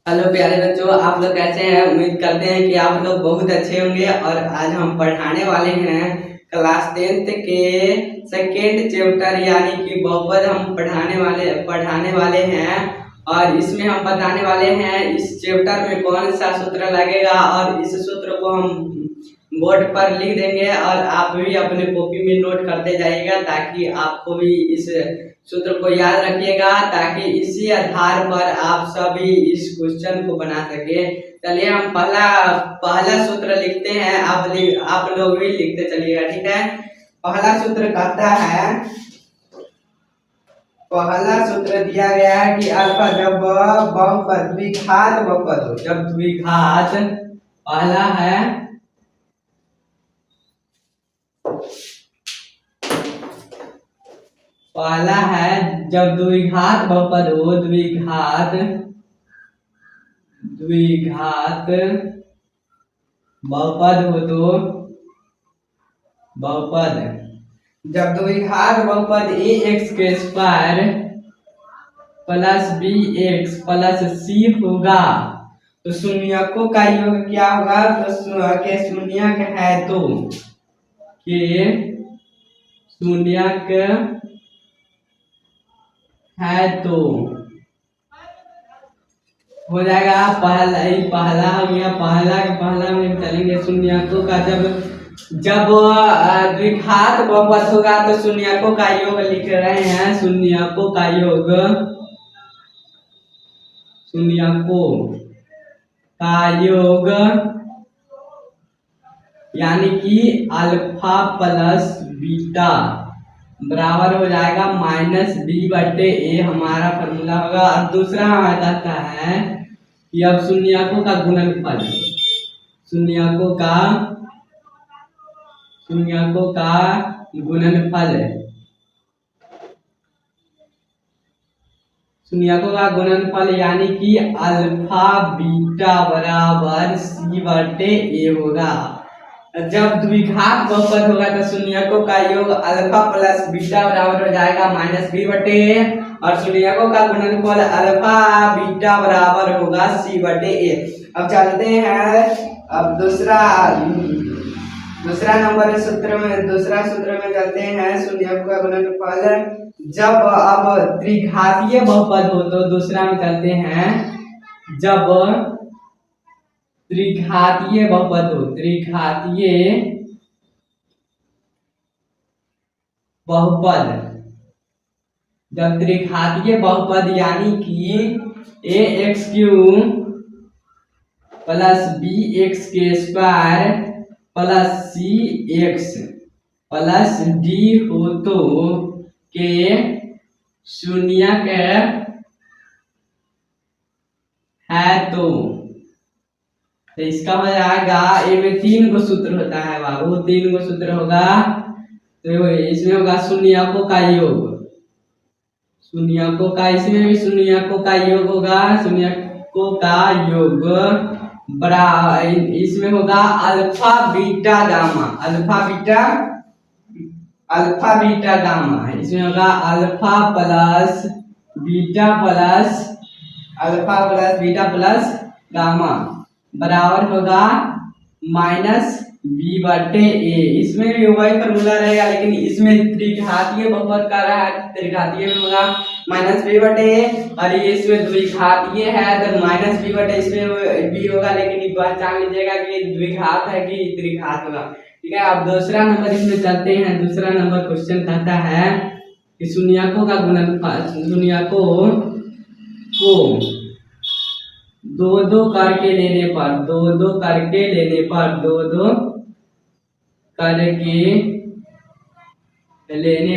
Hello प्यारे बच्चों, आप लोग कैसे हैं। उम्मीद करते हैं कि आप लोग बहुत अच्छे होंगे। और आज हम पढ़ाने वाले हैं क्लास 10th के सेकेंड चैप्टर यानी कि बहुपद हम पढ़ाने वाले हैं। और इसमें हम बताने वाले हैं इस चैप्टर में कौन सा सूत्र लगेगा और इस सूत्र को हम बोर्ड पर लिख देंगे और आप भी अपने कॉपी में नोट करते जाइएगा ताकि आपको भी इस सूत्र को याद रखिएगा, ताकि इसी आधार पर आप सभी इस क्वेश्चन को बना सके। चलिए हम पहला सूत्र लिखते हैं। आप लोग भी लिखते चलिएगा, ठीक है। पहला सूत्र कहता है, पहला सूत्र दिया गया है कि अल्फा जब बहुपद द्विघात बहुपद हो, जब द्विघात पहला है जब द्विघात बहुपद हो, द्विघात बहुपद हो तो बहुपद जब द्विघात बहुपद ए एक्स के square plus B X plus C होगा तो शून्यकों का योग क्या होगा। तो शून्यक है तो शून्यक है तो हो जाएगा। पहला हो गया, पहला में चलेंगे। शून्यकों का जब द्विघात बहुपद होगा तो शून्यकों का योग लिख रहे हैं। शून्यकों का योग यानी कि अल्फा प्लस बीटा बराबर हो जाएगा -b/a हमारा फॉर्मूला होगा। और दूसरा हमारा कहता है कि अब शून्यकों का गुणनफल, शून्यकों का गुणनफल यानी कि अल्फा बीटा बराबर c/a होगा। जब द्विघात बहुपद होगा तो शून्यकों का योग अल्फा प्लस बीटा बराबर हो जाएगा -b/a और शून्यकों का गुणनफल अल्फा बीटा बराबर होगा c/a। अब चलते हैं, अब दूसरा सूत्र में चलते हैं। शून्यकों का गुणनफल जब अब त्रिघातीय बहुपद हो तो दूसरा में चलते हैं। जब त्रिघातीय बहुपद हो, जब त्रिघातीय बहुपद यानी कि ax³ plus bx² plus cx plus d हो तो के शून्यक है तो इसका हो जाएगा। ए में 3 गो सूत्र होता है बाबू, 3 गो सूत्र होगा। तो इसमें होगा शून्यकों का योग, इसमें भी शून्यकों का योग होगा। शून्यकों का योग इसमें होगा अल्फा बीटा गामा, इसमें होगा alpha plus beta plus gamma बराबर होगा -b/a। इसमें भी वही फॉर्मूला रहेगा, लेकिन इसमें त्रिघातीय बहुपद का रहा है, त्रिघातीय में होगा -b/a और ये इसमें द्विघातीय है तो -b/a इसमें b होगा। लेकिन पहचान लीजिएगा कि द्विघात है कि त्रिघात होगा, ठीक है। अब दूसरा नंबर इसमें चलते हैं। दूसरा नंबर क्वेश्चन कहता है कि शून्यकों का गुणनफल, शून्यकों को दो करके लेने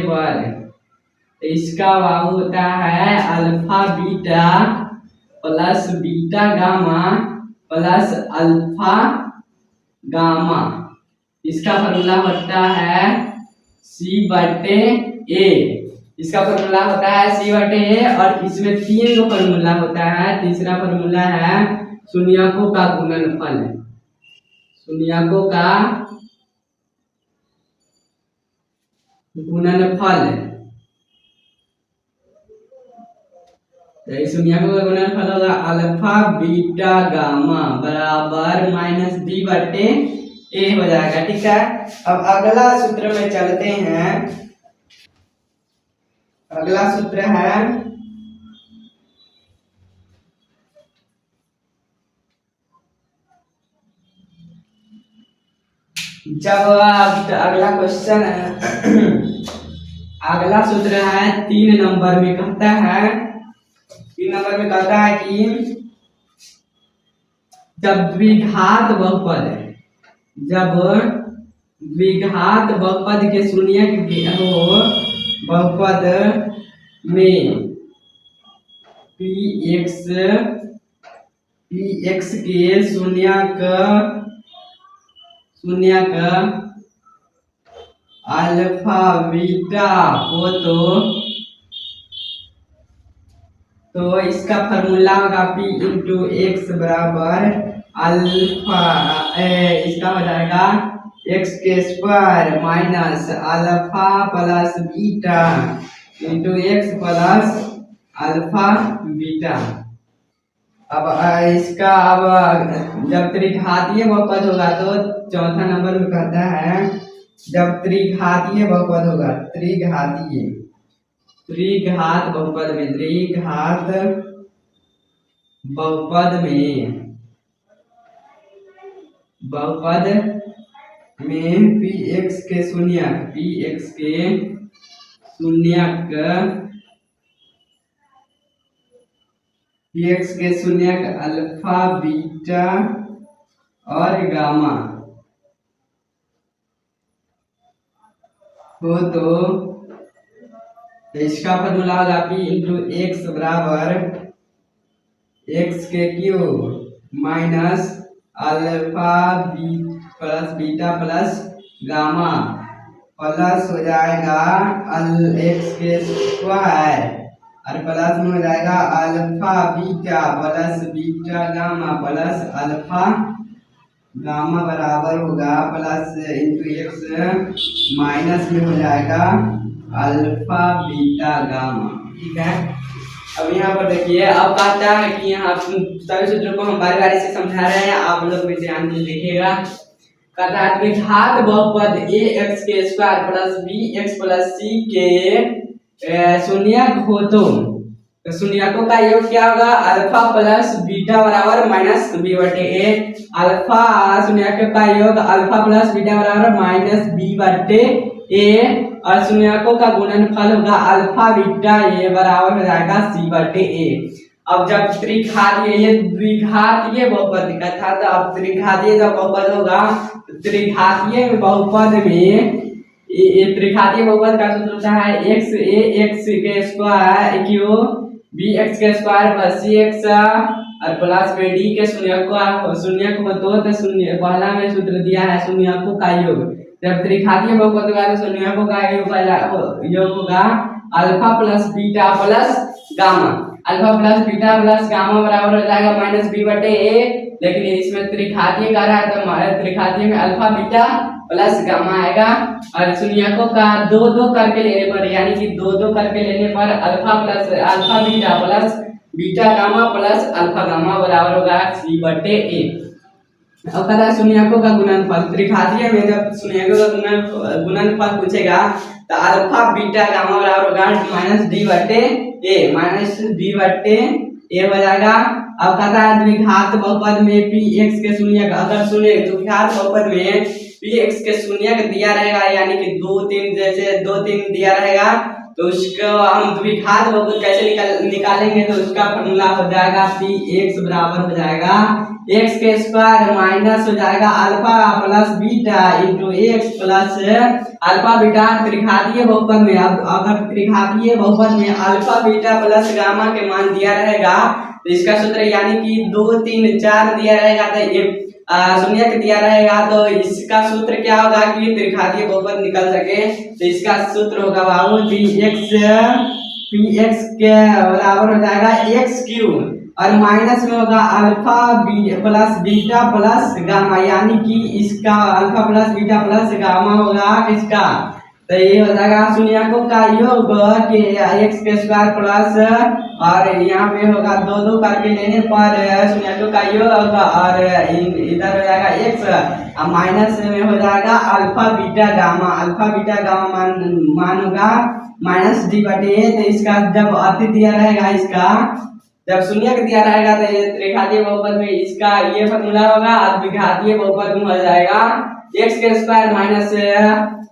पर इसका भाव होता है alpha beta plus beta gamma plus alpha gamma. इसका फॉर्मूला होता है c/a, इसका फॉर्मूला होता है c/a। और इसमें 3 गो फॉर्मूला होता है। तीसरा फॉर्मूला है शून्यकों का गुणनफल, तो इस शून्यकों का गुणनफल होगा अल्फा बीटा गामा बराबर माइनस बी बटे ए हो जाएगा। ठीक है, अब अगला सूत्र में चलते हैं। अगला सूत्र है जब अगला क्वेश्चन है अगला सूत्र है 3 नंबर में कहता है 3 नंबर में कहता है कि जब द्विघात बहुपद के शून्यक हो बहुपद में px के शून्यक अल्फा बीटा हो तो इसका फॉर्मूला होगा p इंटू एक्स बराबर अल्फा इसका हो जाएगा एक्स के square minus alpha plus beta into X plus alpha beta. अब इसका अब जब त्रिघातीय बहुपद होगा तो चौथा नंबर में कहता है जब त्रिघातीय बहुपद होगा त्रिघात बहुपद में px के शून्यक अल्फा बीटा और गामा हो तो इसका फॉर्मूला होगा p इंटू एक्स बराबर एक्स के cube minus alpha plus beta plus gamma plus हो जाएगा एक्स के स्क्वायर और प्लस में हो जाएगा alpha beta plus beta gamma plus alpha gamma बराबर होगा प्लस इंटू एक्स माइनस में हो जाएगा अल्फा बीटा गामा। ठीक है, अब यहाँ पर देखिए अब कहता है कि यहाँ सभी सूत्रों को हम बारी बारी से समझा रहे हैं, आप लोग भी ध्यान से देखिएगा। कहता है द्विघात बहुपद ए एक्स के square plus B X plus C के शून्यक हो तो शून्यकों का योग क्या होगा अल्फा प्लस बीटा बराबर माइनस बी बटे ए। अल्फा शून्यकों का योग अल्फा प्लस बीटा बराबर माइनस बी बटे ए और शून्यकों का गुणनफल होगा अल्फा बीटा ए बराबर हो जाएगा सी बटे ए। अब जब द्विघातीय बहुपद का था तो अब त्रिघातीय जब बहुपद होगा त्रिघातीय बहुपद में त्रिघातीय बहुपद का सूत्र होता है एक्स ए एक्स के स्क्वायर क्यूब बी एक्स के स्क्वायर प्लस सी एक्स और प्लस में डी के शून्यक हो तो शून्य पहला में सूत्र दिया है शून्यकों का योग। जब त्रिघातीय बहुपद होगा तो शून्यकों का योग होगा alpha plus beta plus gamma. Alpha plus beta plus gamma बराबर हो जाएगा माइनस बी बटे ए, लेकिन इसमें त्रिघातीय कर रहा है तो त्रिघातीय में अल्फा बीटा प्लस गामा आएगा और शून्यकों का दो दो करके लेने पर यानी कि दो दो करके लेने पर alpha beta plus beta gamma plus alpha gamma बराबर होगा सी बटे ए। अब कहता है शून्यकों का गुणनफल त्रिघातीय में जब शून्यकों का गुणनफल पूछेगा तो अल्फा बीटा गामा बराबर होगा माइनस डी बटे ए हो जाएगा। अब कहता है द्विघात बहुपद में पी एक्स के शून्यक अगर द्विघात बहुपद में पी एक्स के शून्यक दिया रहेगा यानी कि 2 3 जैसे 2 3 दिया रहेगा तो उसको हम द्विघात बहुपद कैसे निकालेंगे तो उसका फॉर्मूला हो जाएगा पी एक्स बराबर हो जाएगा एक्स के स्क्वायर माइनस हो जाएगा alpha plus beta into X plus alpha beta त्रिघातीय बहुपद में। अब अगर त्रिघातीय बहुपद में अल्फा बीटा प्लस गामा के मान दिया रहेगा तो इसका सूत्र यानी कि 2 3 4 दिया रहेगा तो शून्यक दिया रहेगा तो इसका सूत्र क्या होगा कि त्रिघातीय बहुपद निकल सके तो इसका सूत्र होगा बाबू पी एक्स के बराबर हो जाएगा एक्स क्यूब और माइनस में होगा alpha plus beta plus gamma यानी कि इसका alpha plus beta plus gamma होगा किसका तो ये हो जाएगा शून्यकों का योग कि एक्स के स्क्वायर प्लस, और यहाँ पे होगा दो दो करके लेने पर शून्यकों का योग, और इधर हो जाएगा एक्स, और माइनस में हो जाएगा alpha beta gamma. Alpha beta gamma मान होगा माइनस डी बटे ए। तो इसका जब अति दिया रहेगा, इसका जब शून्य दिया रहेगा तो ये त्रिघातीय बहुपद में इसका ये फॉर्मूला होगा, और द्विघातीय बहुपद में हो जाएगा एक्स के square minus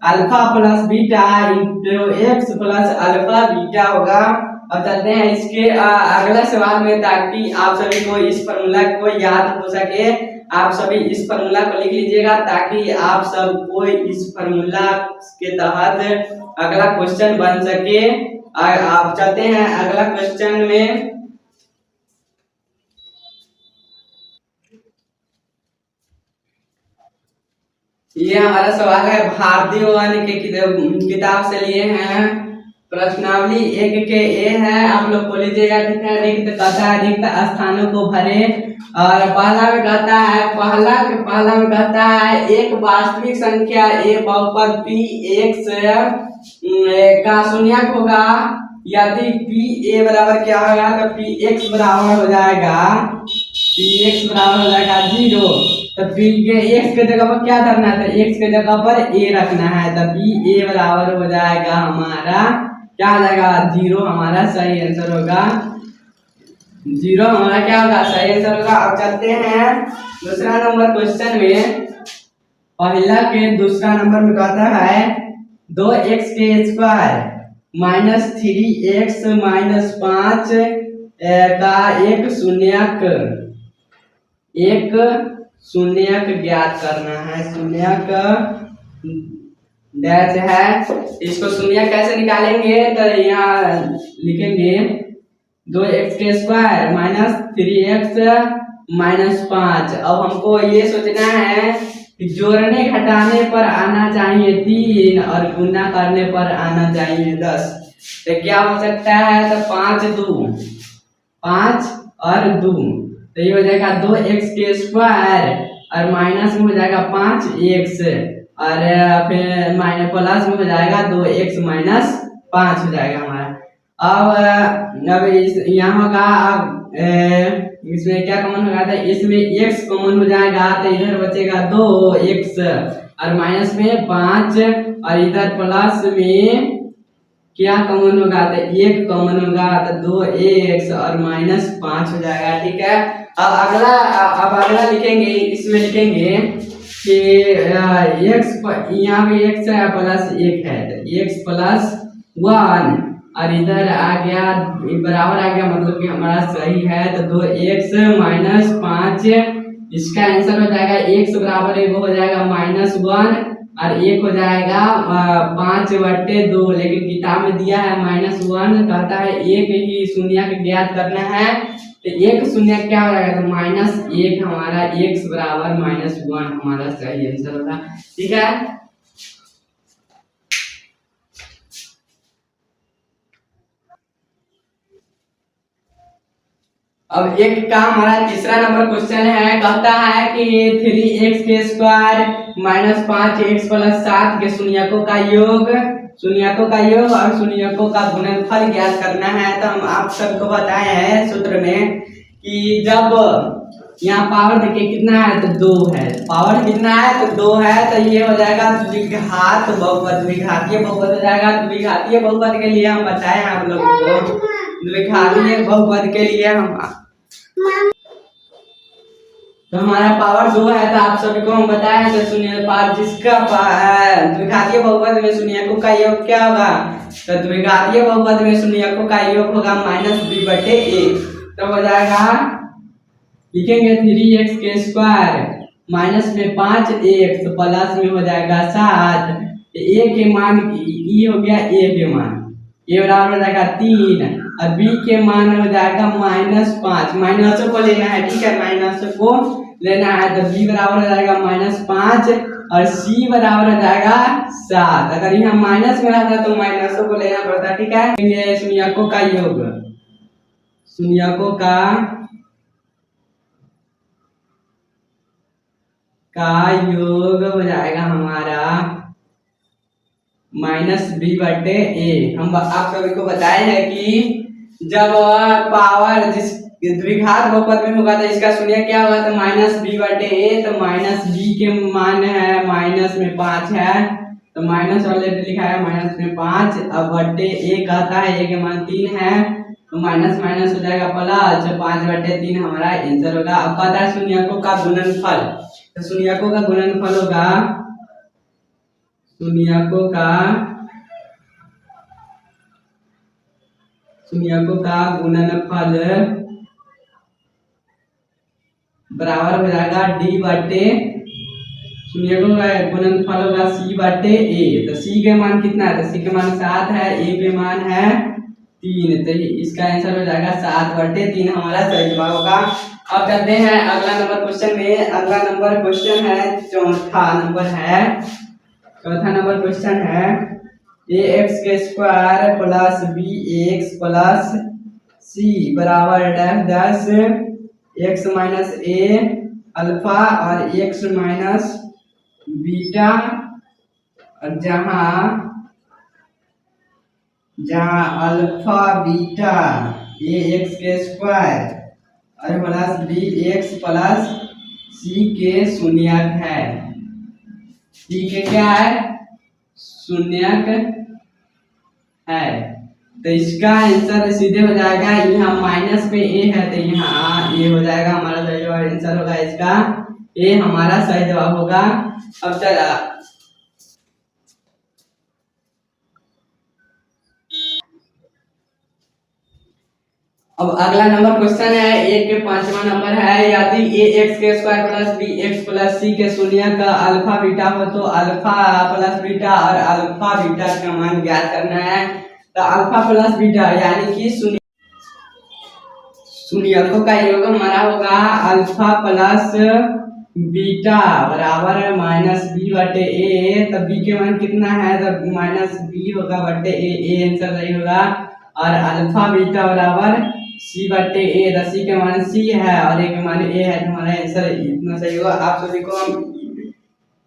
alpha plus beta into X plus alpha beta होगा। अब चलते हैं इसके अगला सवाल में, ताकि आप सभी को इस फॉर्मूला को याद हो सके। आप सभी इस फॉर्मूला को लिख लीजिएगा, ताकि आप सबको इस फॉर्मूला के तहत अगला क्वेश्चन बन सके। आप चलते हैं अगला क्वेश्चन में। ये हमारा सवाल है भारतीय वन के किताब से लिए हैं। प्रश्नावली एक के ए है, आप लोग को लीजिएगा। ठीक है, रिक्त कहता है रिक्त स्थानों को भरे, और पहला में कहता है पहला में कहता है एक वास्तविक संख्या ए बहुपद पी एक्स का शून्यक होगा यदि पी ए बराबर क्या होगा, तो पी एक्स बराबर हो जाएगा, पी एक्स बराबर हो जाएगा 0। तो पी के एक्स के जगह पर क्या करना है, तो एक्स के जगह पर ए रखना है। तो पी ए बराबर हो जाएगा हमारा क्या हो जाएगा 0, हमारा सही आंसर होगा 0, हमारा क्या होगा सही आंसर होगा। अब चलते हैं दूसरा नंबर क्वेश्चन में। पहला के दूसरा नंबर में कहता है 2x के स्क्वायर माइनस 3x माइनस 5 का एक शून्यक ज्ञात करना है। शून्यक डैश है, इसको शून्यक कैसे निकालेंगे, तो यहाँ लिखेंगे 2x के स्क्वायर माइनस 3x माइनस 5। अब हमको ये सोचना है कि जोड़ने घटाने पर आना चाहिए 3 और गुणा करने पर आना चाहिए 10। तो क्या हो सकता है, तो 5 और 2, तो ये हो जाएगा 2x के स्क्वायर और माइनस में हो जाएगा 5x, और फिर माइनस प्लस में हो जाएगा 2x माइनस 5 हो जाएगा हमारा। अब यहाँ होगा, अब इसमें क्या कॉमन होगा, तो इसमें x कॉमन हो जाएगा, तो इधर बचेगा 2x और माइनस में 5, और इधर प्लस में क्या कॉमन होगा, तो 1 कॉमन होगा, तो 2x और माइनस 5 हो जाएगा। ठीक है, अब अगला लिखेंगे, इसमें लिखेंगे कि x यहाँ पे x है प्लस 1 है, तो x प्लस 1, और इधर आ गया बराबर आ गया, मतलब कि हमारा सही है। तो 2x माइनस 5, इसका आंसर हो जाएगा x बराबर एक हो जाएगा -1 और 1 हो जाएगा 5/2, लेकिन किताब में दिया है -1, कहता है एक ही शून्यक ज्ञात करना है। तो एक शून्य क्या हो जाएगा, तो -1 हमारा x बराबर -1 हमारा सही आंसर होगा। ठीक है, अब एक का हमारा तीसरा नंबर क्वेश्चन है। कहता है कि 3x के स्क्वायर माइनस 5x प्लस 7 के शून्यकों का योग और शून्यकों का गुणनफल ज्ञात करना है। तो हम आप सबको बताए हैं सूत्र में कि जब यहाँ पावर देखिए कितना है, तो 2 है, पावर कितना है, तो 2 है, तो ये हो जाएगा द्विघात बहुपद, द्विघातीय बहुपद हो जाएगा। द्विघातीय बहुपद के लिए हम बताए हैं आप लोगों को, द्विघातीय बहुपद के लिए हम तो हमारा पावर 2 है, तो आप सभी को हम बताए हैं, तो शून्य पास जिसका द्विघातीय बहुपद में शून्यकों का योग क्या होगा, तो द्विघातीय बहुपद में शून्यकों का योग होगा -b/a। तो हो जाएगा, लिखेंगे 3x के स्क्वायर माइनस में 5x प्लस में हो जाएगा 7, a के मान e हो गया, a के मान a बराबर हो जाएगा 3 और b के मान हो जाएगा -5, माइनस को लेना है। ठीक है, माइनस को लेना है, तो b बराबर हो जाएगा -5 और c बराबर हो जाएगा 7। अगर यहाँ माइनस में रहता तो माइनस को लेना पड़ता। ठीक है, शून्यकों का योग, शून्यकों का योग हो जाएगा हमारा माइनस बी बटे ए। हम आप सभी को बताए हैं कि जब पावर जिस द्विघात बहुपद में होगा तो इसका शून्य क्या होगा, तो माइनस बी बटे ए। तो माइनस बी के मान है माइनस में 5 है, तो माइनस वाले पे लिखा है माइनस में 5। अब बटे ए कहता है ए के मान 3 है, तो माइनस माइनस हो जाएगा प्लस, 5 बटे 3 हमारा आंसर होगा। अब कहता है शून्यकों का गुणनफल, तो शून्यकों का गुणनफल होगा, शून्यकों का गुणनफल बराबर हो जाएगा डी बटे, शून्यकों का गुणनफल होगा सी बटे ए। तो सी के मान कितना है, तो सी के मान 7 है, ए के मान है 3, तो इसका आंसर हो जाएगा 7 बटे 3 हमारा सही जवाब होगा। अब करते हैं अगला नंबर क्वेश्चन में। अगला नंबर क्वेश्चन है चौथा नंबर क्वेश्चन है ए एक्स के square plus B X plus C बराबर 10 एक्स माइनस ए अल्फा और एक्स माइनस बीटा, और जहां अल्फा बीटा ए एक्स के स्क्वायर और plus B X plus C के शून्यक है। सी के क्या है, शून्यक है, तो इसका आंसर सीधे हो जाएगा, यहाँ माइनस पे ए है तो यहाँ ए हो जाएगा हमारा सही जवाब। आंसर होगा इसका ए हमारा सही जवाब होगा। अब चला अब अगला नंबर क्वेश्चन है ए के 5वां नंबर है, यदि ए एक्स के square plus B X plus C के शून्य का अल्फा बीटा हो तो अल्फा प्लस बीटा और अल्फा बीटा का मान ज्ञात करना है। तो अल्फा प्लस बीटा यानी कि शून्यकों का योग हमारा होगा अल्फा प्लस बीटा बराबर माइनस बी बटे ए। तो बी के मान कितना है, तो माइनस बी होगा बटे ए आंसर सही होगा। और अल्फा बीटा बराबर सी बटे ए, तो सी के मान सी है और ए के मान ए है, तो हमारा आंसर इतना सही होगा। आप सभी को हम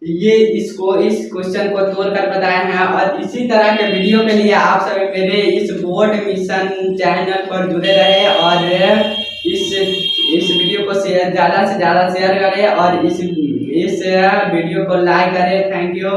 इस क्वेश्चन को तोड़ कर बताए हैं, और इसी तरह के वीडियो के लिए आप सभी मेरे इस बोर्ड मिशन चैनल पर जुड़े रहे और इस वीडियो को ज़्यादा से ज़्यादा शेयर करें और इस वीडियो को लाइक करें। Thank you.